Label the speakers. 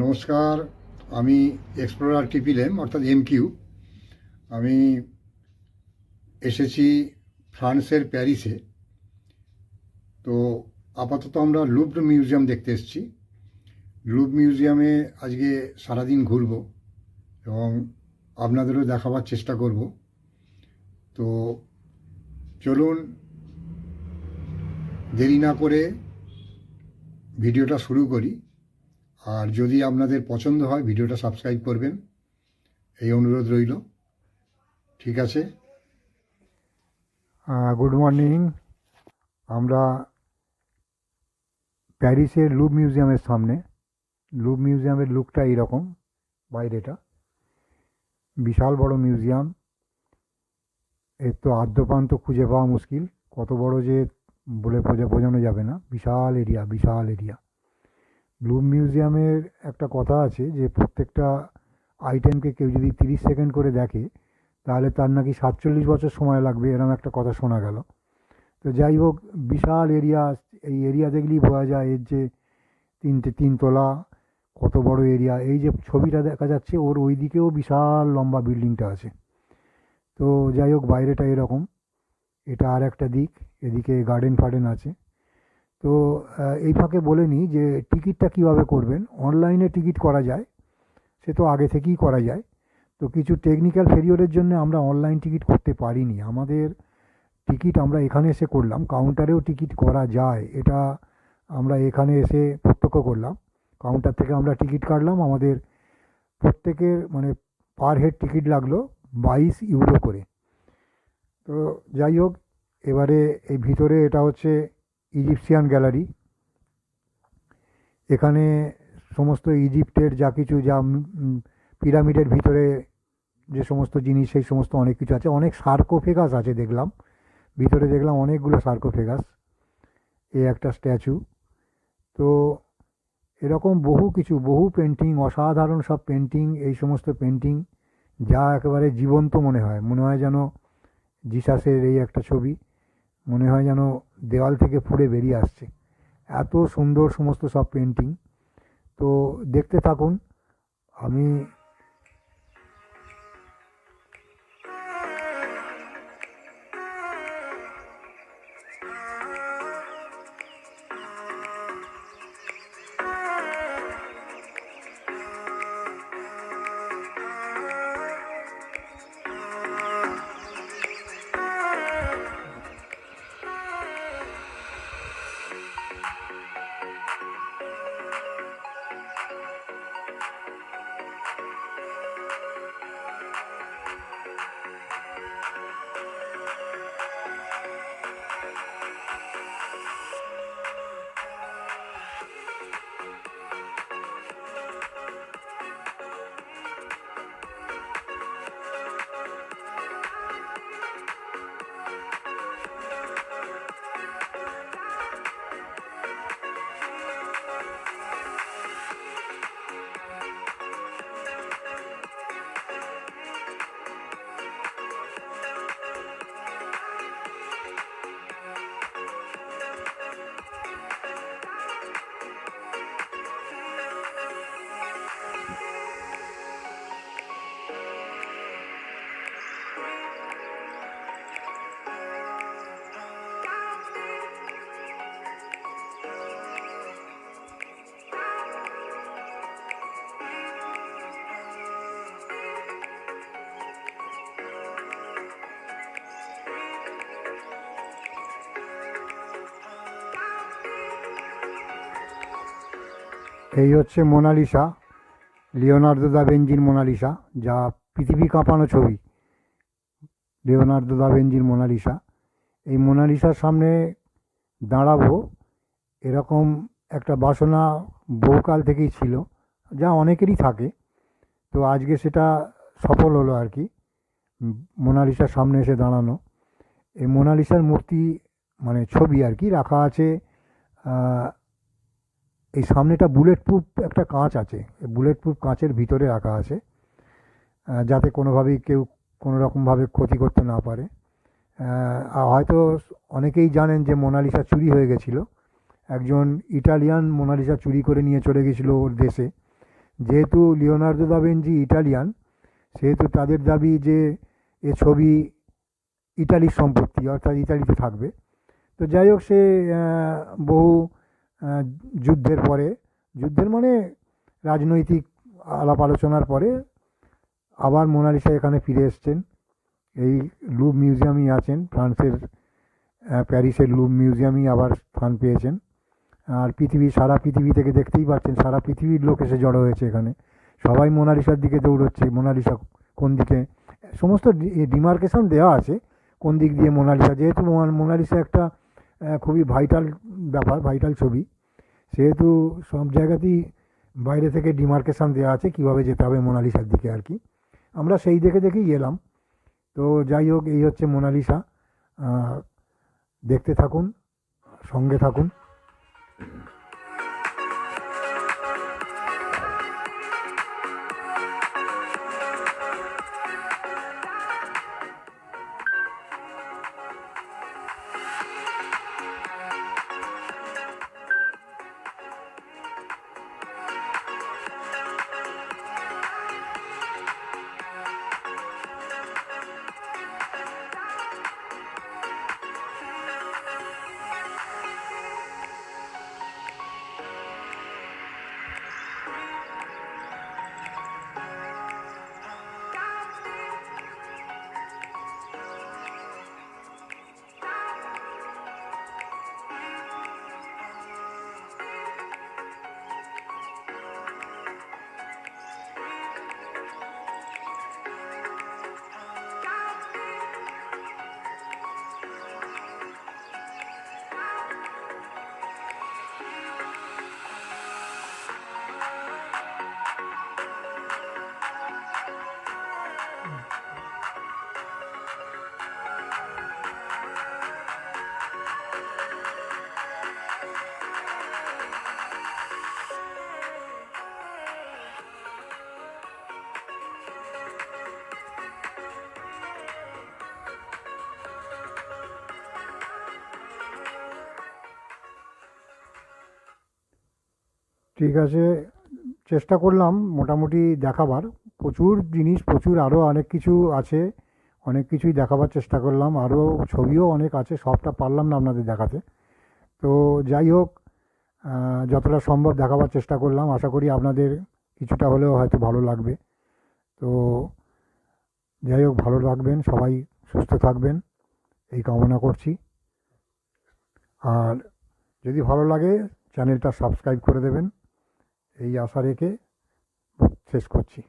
Speaker 1: নমস্কার। আমি এক্সপ্লোরার টিপিলেম অর্থাৎ এমকিউ। আমি এসেছি ফ্রান্সের প্যারিসে। তো আপাতত আমরা লুভর মিউজিয়াম দেখতে এসেছি। লুভ মিউজিয়ামে আজকে সারাদিন ঘুরব এবং আপনাদেরও দেখাবার চেষ্টা করব। তো চলুন দেরি না করে ভিডিওটা শুরু করি। আর যদি আপনাদের পছন্দ হয় ভিডিওটা সাবস্ক্রাইব করবেন, এই অনুরোধ রইল। ঠিক আছে। Good morning. আমরা প্যারিসের লুভ মিউজিয়ামের সামনে। লুভ মিউজিয়ামের লুকটা এইরকম, বাইরেটা বিশাল বড় মিউজিয়াম। এর তো আদ্যপ্রান্ত খুঁজে পাওয়া মুশকিল, কত বড় যে বলে বোঝানো যাবে না। বিশাল এরিয়া, বিশাল এরিয়া। লুভ মিউজিয়ামের একটা কথা আছে যে প্রত্যেকটা আইটেমকে কেউ যদি 30 সেকেন্ড করে দেখে তাহলে তার নাকি 47 বছর সময় লাগবে, এরকম একটা কথা শোনা গেল। তো যাই হোক, বিশাল এরিয়া। এই এরিয়া দেখলেই বোঝা যায় এর যে তিনতলা কত বড় এরিয়া। এই যে ছবিটা দেখা যাচ্ছে ওর ওই দিকেও বিশাল লম্বা বিল্ডিংটা আছে। তো যাই হোক, বাইরেটা এরকম। এটা আর একটা দিক, এদিকে গার্ডেন ফার্ডেন আছে। তো এই ফাঁকে বলে নিই যে টিকিটটা কীভাবে করবেন। অনলাইনে টিকিট করা যায়, সে তো আগে থেকেই করা যায়। তো কিছু টেকনিক্যাল ফেলিওরের জন্য আমরা অনলাইন টিকিট করতে পারিনি। আমাদের টিকিট আমরা এখানে এসে করলাম। কাউন্টারেও টিকিট করা যায়, এটা আমরা এখানে এসে প্রত্যক্ষ করলাম। কাউন্টার থেকে আমরা টিকিট কাটলাম। আমাদের প্রত্যেকের মানে পার হেড টিকিট লাগলো 22 ইউরো করে। তো যাই হোক, এবারে এই ভিতরে এটা হচ্ছে ইজিপশিয়ান গ্যালারি। এখানে সমস্ত ইজিপ্টের যা কিছু, যা পিরামিডের ভিতরে যে সমস্ত জিনিস, সেই সমস্ত অনেক কিছু আছে। অনেক সার্কোফেগাস আছে দেখলাম, ভিতরে দেখলাম অনেকগুলো সার্কোফেগাস। এই একটা স্ট্যাচু। তো এরকম বহু কিছু, বহু পেন্টিং, অসাধারণ সব পেন্টিং। এই সমস্ত পেন্টিং যা একেবারে জীবন্ত মনে হয়। মনে হয় যেন জিসাসের এই একটা ছবি, মনে হয় যেন দেওয়াল থেকে ফুঁড়ে বেরিয়ে আসছে। এত সুন্দর সমস্ত সব পেন্টিং। তো দেখতে থাকুন। আমি এই হচ্ছে মোনালিসা, লিওনার্দো দা ভিঞ্চির মোনালিসা, যা পৃথিবী কাঁপানো ছবি। লিওনার্দো দা ভিঞ্চির মোনালিসা। এই মোনালিসার সামনে দাঁড়াবো এরকম একটা বাসনা বহুকাল থেকেই ছিল, যা অনেকেরই থাকে। তো আজকে সেটা সফল হলো আর কি, মোনালিসার সামনে এসে দাঁড়ানো। এই মোনালিসার মূর্তি মানে ছবি আর কি রাখা আছে। এই সামনেটা বুলেট প্রুফ একটা কাঁচ আছে, বুলেট প্রুফ কাঁচের ভিতরে রাখা আছে, যাতে কোনোভাবেই কেউ কোনো রকমভাবে ক্ষতি করতে না পারে। হয়তো অনেকেই জানেন যে মোনালিসা চুরি হয়ে গেছিলো। একজন ইটালিয়ান মোনালিসা চুরি করে নিয়ে চলে গেছিলো ওর দেশে। যেহেতু লিওনার্দো দা ভিঞ্চি ইটালিয়ান, সেহেতু তাদের দাবি যে এ ছবি ইটালির সম্পত্তি, অর্থাৎ ইতালিতে থাকবে। তো যাই হোক, সে বহু যুদ্ধের পরে, যুদ্ধের মানে রাজনৈতিক আলাপ আলোচনার পরে আবার মোনালিসা এখানে ফিরে এসছেন। এই লুভ মিউজিয়ামই আছেন, ফ্রান্সের প্যারিসের লুভ মিউজিয়ামই আবার স্থান পেয়েছেন। আর সারা পৃথিবী থেকে দেখতেই পাচ্ছেন, সারা পৃথিবীর লোক এসে জড়ো হয়েছে এখানে। সবাই মোনালিসার দিকে দৌড়চ্ছে, মোনালিসা কোন দিকে, সমস্ত ডিমার্কেশন দেওয়া আছে কোন দিক দিয়ে মোনালিসা, যেহেতু মোনালিসা একটা খুবই ভাইটাল ব্যাপার, ভাইটাল ছবি, সেহেতু সব জায়গাতেই বাইরে থেকে ডিমার্কেশন দেওয়া আছে কীভাবে যেতে হবে মোনালিসার দিকে আর কি। আমরা সেই দেখেই এলাম। তো যাই হোক, এই হচ্ছে মোনালিসা। দেখতে থাকুন, সঙ্গে থাকুন। ঠিক আছে, চেষ্টা করলাম মোটামুটি দেখাবার। প্রচুর জিনিস, প্রচুর আরও অনেক কিছু আছে, অনেক কিছুই দেখাবার চেষ্টা করলাম, আরও ছবিও অনেক আছে, সবটা পারলাম না আপনাদের দেখাতে। তো যাই হোক, যতটা সম্ভব দেখাবার চেষ্টা করলাম। আশা করি আপনাদের কিছুটা হলেও হয়তো ভালো লাগবে। তো যাই হোক, ভালো রাখবেন, সবাই সুস্থ থাকবেন এই কামনা করছি। আর যদি ভালো লাগে চ্যানেলটা সাবস্ক্রাইব করে দেবেন, এই আশা রেখে শেষ করছি।